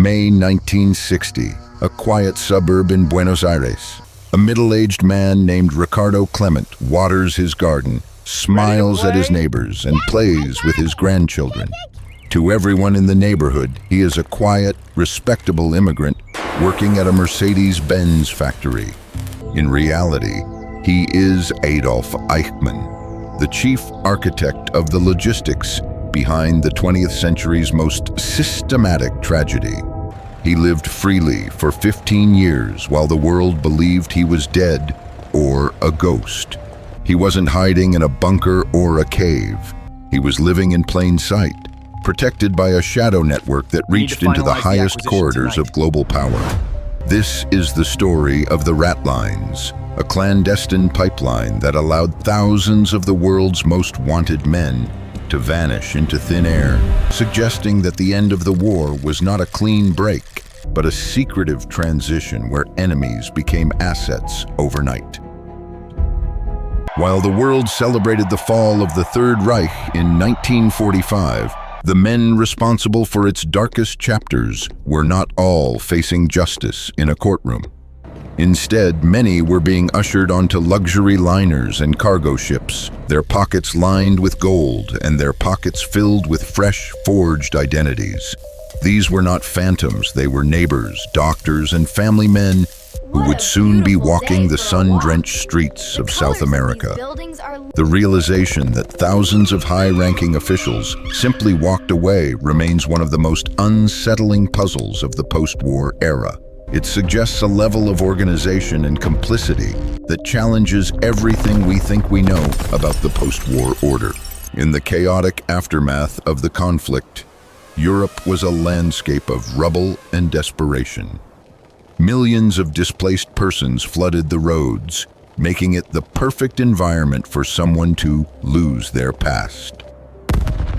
May 1960, a quiet suburb in Buenos Aires. A middle-aged man named Ricardo Clement waters his garden, smiles at his neighbors, and plays with his grandchildren. To everyone in the neighborhood, he is a quiet, respectable immigrant working at a Mercedes-Benz factory. In reality, he is Adolf Eichmann, the chief architect of the logistics behind the 20th century's most systematic tragedy. He lived freely for 15 years while the world believed he was dead or a ghost. He wasn't hiding in a bunker or a cave. He was living in plain sight, protected by a shadow network that reached into the highest corridors of global power. This is the story of the Ratlines, a clandestine pipeline that allowed thousands of the world's most wanted men to vanish into thin air, suggesting that the end of the war was not a clean break, but a secretive transition where enemies became assets overnight. While the world celebrated the fall of the Third Reich in 1945, the men responsible for its darkest chapters were not all facing justice in a courtroom. Instead, many were being ushered onto luxury liners and cargo ships, their pockets lined with gold and their pockets filled with fresh, forged identities. These were not phantoms, they were neighbors, doctors, and family men who would soon be walking the sun-drenched streets of South America. The realization that thousands of high-ranking officials simply walked away remains one of the most unsettling puzzles of the post-war era. It suggests a level of organization and complicity that challenges everything we think we know about the post-war order. In the chaotic aftermath of the conflict, Europe was a landscape of rubble and desperation. Millions of displaced persons flooded the roads, making it the perfect environment for someone to lose their past.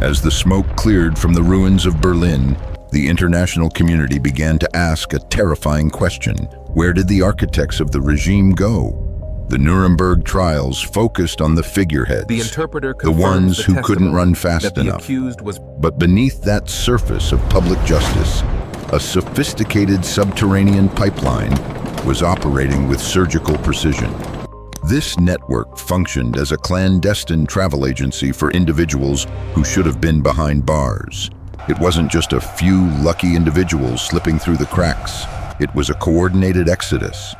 As the smoke cleared from the ruins of Berlin, the international community began to ask a terrifying question. Where did the architects of the regime go? The Nuremberg trials focused on the figureheads, the ones who couldn't run fast enough. But beneath that surface of public justice, a sophisticated subterranean pipeline was operating with surgical precision. This network functioned as a clandestine travel agency for individuals who should have been behind bars. It wasn't just a few lucky individuals slipping through the cracks. It was a coordinated exodus.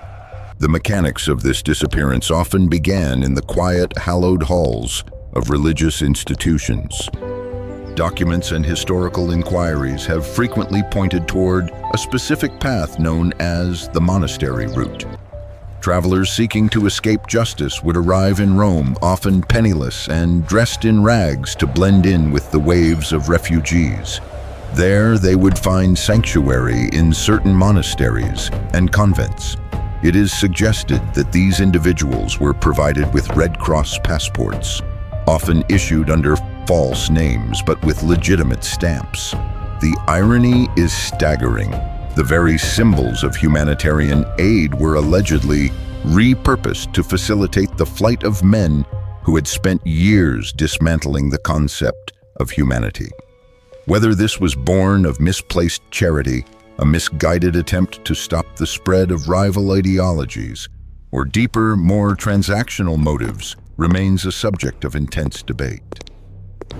The mechanics of this disappearance often began in the quiet, hallowed halls of religious institutions. Documents and historical inquiries have frequently pointed toward a specific path known as the Monastery Route. Travelers seeking to escape justice would arrive in Rome, often penniless and dressed in rags to blend in with the waves of refugees. There they would find sanctuary in certain monasteries and convents. It is suggested that these individuals were provided with Red Cross passports, often issued under false names but with legitimate stamps. The irony is staggering. The very symbols of humanitarian aid were allegedly repurposed to facilitate the flight of men who had spent years dismantling the concept of humanity. Whether this was born of misplaced charity, a misguided attempt to stop the spread of rival ideologies, or deeper, more transactional motives, remains a subject of intense debate.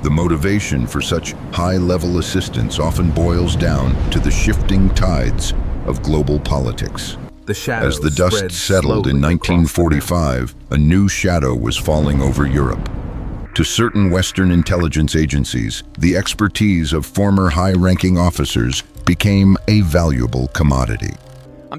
The motivation for such high-level assistance often boils down to the shifting tides of global politics. As the dust settled in 1945, a new shadow was falling over Europe. To certain Western intelligence agencies, the expertise of former high-ranking officers became a valuable commodity.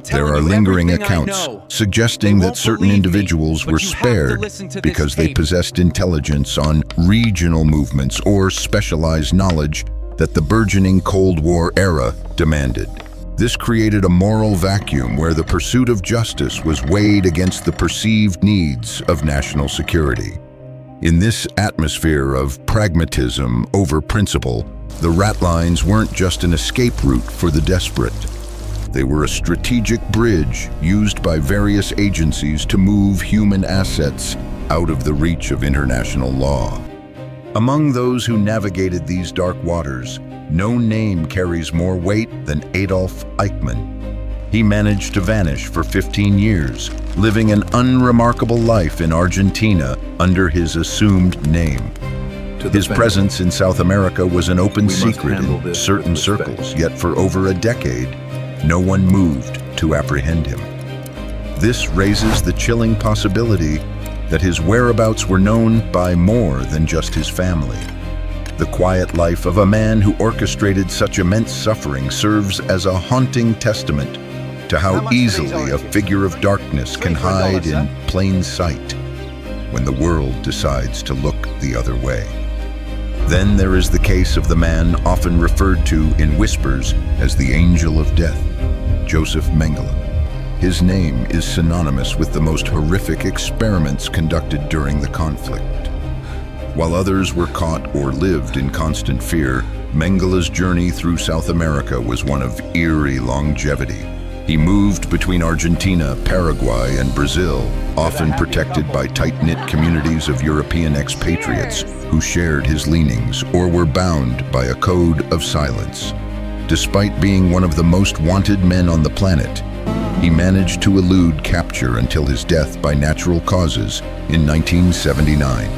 There are lingering accounts suggesting that certain individuals were spared because they possessed intelligence on regional movements or specialized knowledge that the burgeoning Cold War era demanded. This created a moral vacuum where the pursuit of justice was weighed against the perceived needs of national security. In this atmosphere of pragmatism over principle, the Ratlines weren't just an escape route for the desperate. They were a strategic bridge used by various agencies to move human assets out of the reach of international law. Among those who navigated these dark waters, No name carries more weight than Adolf Eichmann. He managed to vanish for 15 years, living an unremarkable life in Argentina under his assumed name. His presence in South America was an open secret in certain circles, yet for over a decade, no one moved to apprehend him. This raises the chilling possibility that his whereabouts were known by more than just his family. The quiet life of a man who orchestrated such immense suffering serves as a haunting testament to how easily a figure of darkness can hide in plain sight when the world decides to look the other way. Then there is the case of the man often referred to in whispers as the Angel of Death, Josef Mengele. His name is synonymous with the most horrific experiments conducted during the conflict. While others were caught or lived in constant fear, Mengele's journey through South America was one of eerie longevity. He moved between Argentina, Paraguay, and Brazil, often protected by tight-knit communities of European expatriates who shared his leanings or were bound by a code of silence. Despite being one of the most wanted men on the planet, he managed to elude capture until his death by natural causes in 1979.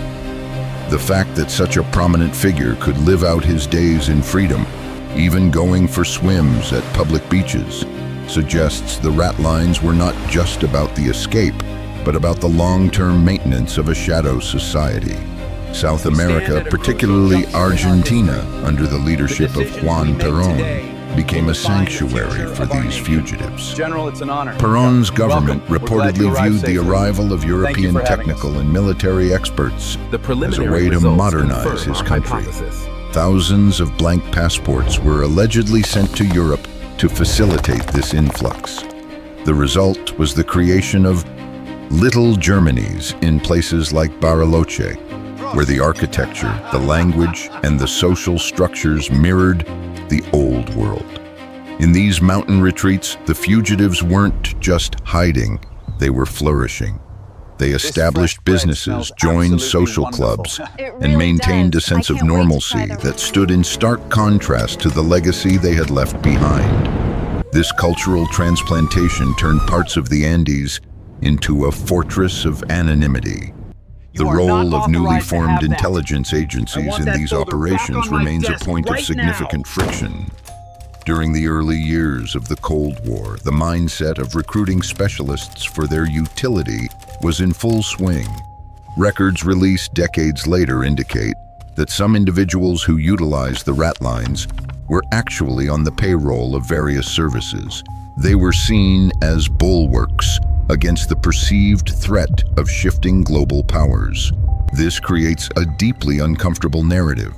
The fact that such a prominent figure could live out his days in freedom, even going for swims at public beaches, suggests the Ratlines were not just about the escape, but about the long-term maintenance of a shadow society. South America, particularly Argentina, under the leadership of Juan Perón, became a sanctuary for these fugitives. Perón's government reportedly viewed the arrival of European technical and military experts as a way to modernize his country. Thousands of blank passports were allegedly sent to Europe to facilitate this influx. The result was the creation of little Germanies in places like Bariloche, where the architecture, the language, and the social structures mirrored the old world. In these mountain retreats, the fugitives weren't just hiding, they were flourishing. They established businesses, joined social clubs, and maintained a sense of normalcy that stood in stark contrast to the legacy they had left behind. This cultural transplantation turned parts of the Andes into a fortress of anonymity. The role of newly formed intelligence agencies in these operations remains a point of significant friction. During the early years of the Cold War, the mindset of recruiting specialists for their utility was in full swing. Records released decades later indicate that some individuals who utilized the Ratlines were actually on the payroll of various services. They were seen as bulwarks against the perceived threat of shifting global powers. This creates a deeply uncomfortable narrative.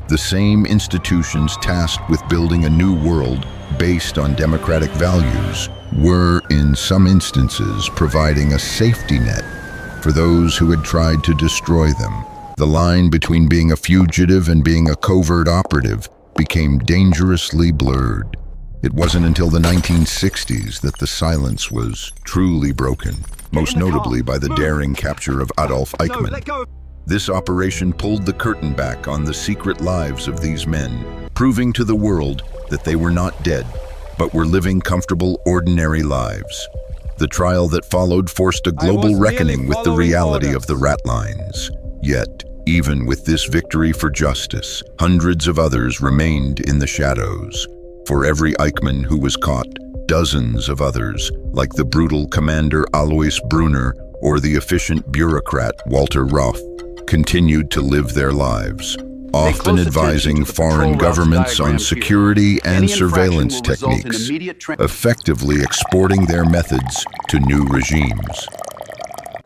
The same institutions tasked with building a new world based on democratic values were, in some instances, providing a safety net for those who had tried to destroy them. The line between being a fugitive and being a covert operative became dangerously blurred. It wasn't until the 1960s that the silence was truly broken, most notably by the daring capture of Adolf Eichmann. This operation pulled the curtain back on the secret lives of these men, proving to the world that they were not dead, but were living comfortable, ordinary lives. The trial that followed forced a global reckoning with the reality of the Ratlines. Yet, even with this victory for justice, hundreds of others remained in the shadows. For every Eichmann who was caught, dozens of others, like the brutal commander Alois Brunner or the efficient bureaucrat Walter Roth, continued to live their lives, often advising foreign governments on security and surveillance techniques, effectively exporting their methods to new regimes.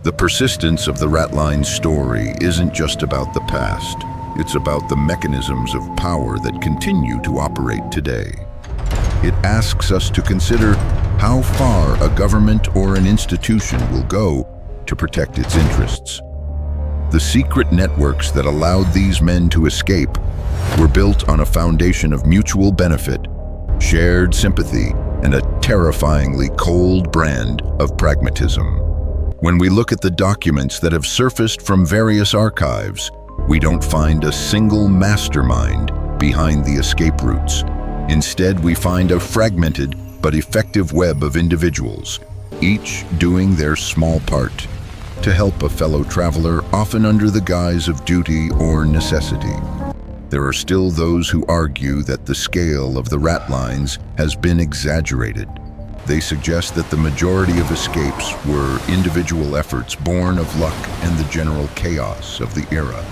The persistence of the Ratlines story isn't just about the past, it's about the mechanisms of power that continue to operate today. It asks us to consider how far a government or an institution will go to protect its interests. The secret networks that allowed these men to escape were built on a foundation of mutual benefit, shared sympathy, and a terrifyingly cold brand of pragmatism. When we look at the documents that have surfaced from various archives, we don't find a single mastermind behind the escape routes. Instead, we find a fragmented but effective web of individuals, each doing their small part to help a fellow traveler, often under the guise of duty or necessity. There are still those who argue that the scale of the Ratlines has been exaggerated. They suggest that the majority of escapes were individual efforts born of luck and the general chaos of the era.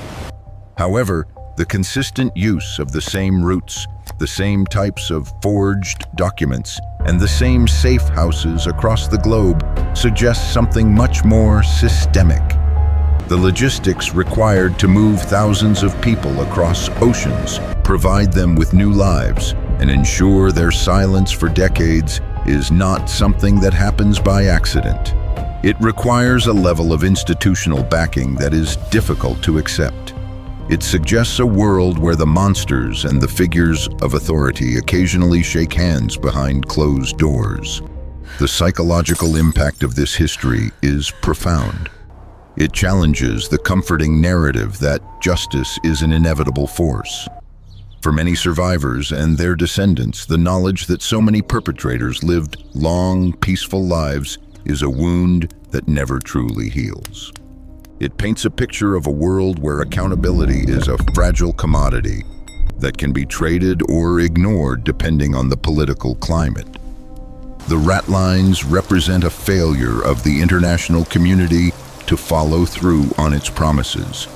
However, the consistent use of the same routes, the same types of forged documents, and the same safe houses across the globe suggests something much more systemic. The logistics required to move thousands of people across oceans, provide them with new lives, and ensure their silence for decades is not something that happens by accident. It requires a level of institutional backing that is difficult to accept. It suggests a world where the monsters and the figures of authority occasionally shake hands behind closed doors. The psychological impact of this history is profound. It challenges the comforting narrative that justice is an inevitable force. For many survivors and their descendants, the knowledge that so many perpetrators lived long, peaceful lives is a wound that never truly heals. It paints a picture of a world where accountability is a fragile commodity that can be traded or ignored depending on the political climate. The Ratlines represent a failure of the international community to follow through on its promises,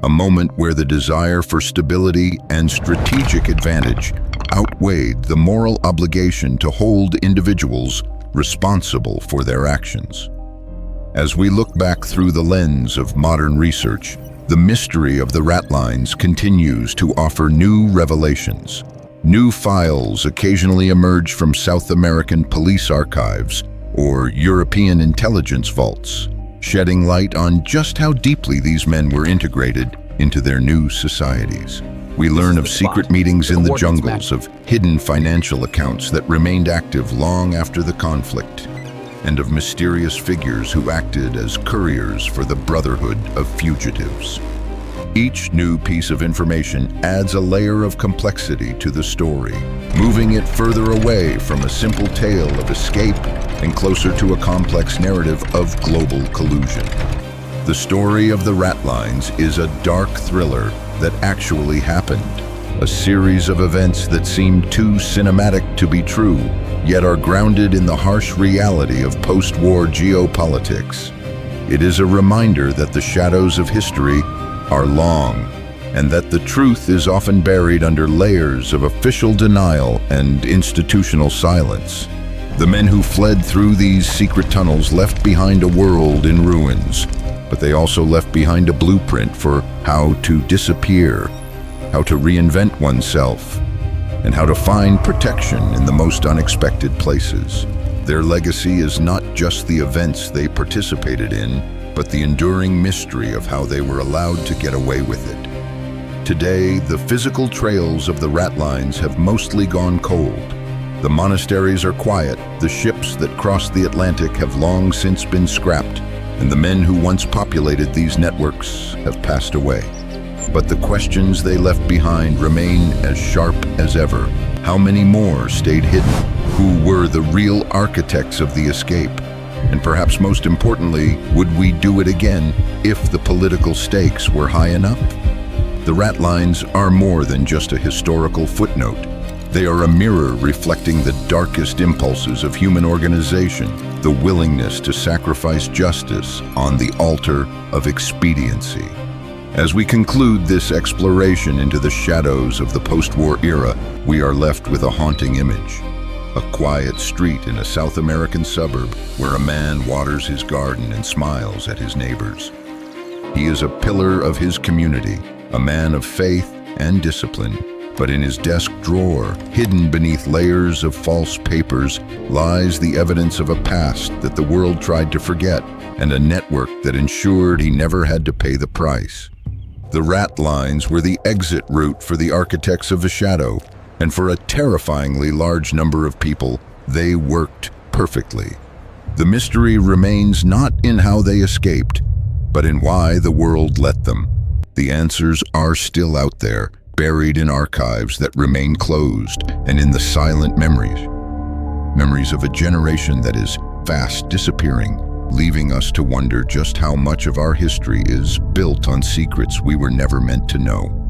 a moment where the desire for stability and strategic advantage outweighed the moral obligation to hold individuals responsible for their actions. As we look back through the lens of modern research, the mystery of the Ratlines continues to offer new revelations. New files occasionally emerge from South American police archives or European intelligence vaults, shedding light on just how deeply these men were integrated into their new societies. We learn of secret meetings in the jungles, of hidden financial accounts that remained active long after the conflict, and of mysterious figures who acted as couriers for the Brotherhood of Fugitives. Each new piece of information adds a layer of complexity to the story, moving it further away from a simple tale of escape and closer to a complex narrative of global collusion. The story of the Ratlines is a dark thriller that actually happened, a series of events that seem too cinematic to be true, yet are grounded in the harsh reality of post-war geopolitics. It is a reminder that the shadows of history are long, and that the truth is often buried under layers of official denial and institutional silence. The men who fled through these secret tunnels left behind a world in ruins, but they also left behind a blueprint for how to disappear, how to reinvent oneself, and how to find protection in the most unexpected places. Their legacy is not just the events they participated in, but the enduring mystery of how they were allowed to get away with it. Today, the physical trails of the Ratlines have mostly gone cold. The monasteries are quiet, the ships that crossed the Atlantic have long since been scrapped, and the men who once populated these networks have passed away. But the questions they left behind remain as sharp as ever. How many more stayed hidden? Who were the real architects of the escape? And perhaps most importantly, would we do it again if the political stakes were high enough? The Ratlines are more than just a historical footnote. They are a mirror reflecting the darkest impulses of human organization, the willingness to sacrifice justice on the altar of expediency. As we conclude this exploration into the shadows of the post-war era, we are left with a haunting image. A quiet street in a South American suburb where a man waters his garden and smiles at his neighbors. He is a pillar of his community, a man of faith and discipline, but in his desk drawer, hidden beneath layers of false papers, lies the evidence of a past that the world tried to forget and a network that ensured he never had to pay the price. The Ratlines were the exit route for the architects of the shadow, and for a terrifyingly large number of people, they worked perfectly. The mystery remains not in how they escaped, but in why the world let them. The answers are still out there, buried in archives that remain closed and in the silent memories of a generation that is fast disappearing, leaving us to wonder just how much of our history is built on secrets we were never meant to know.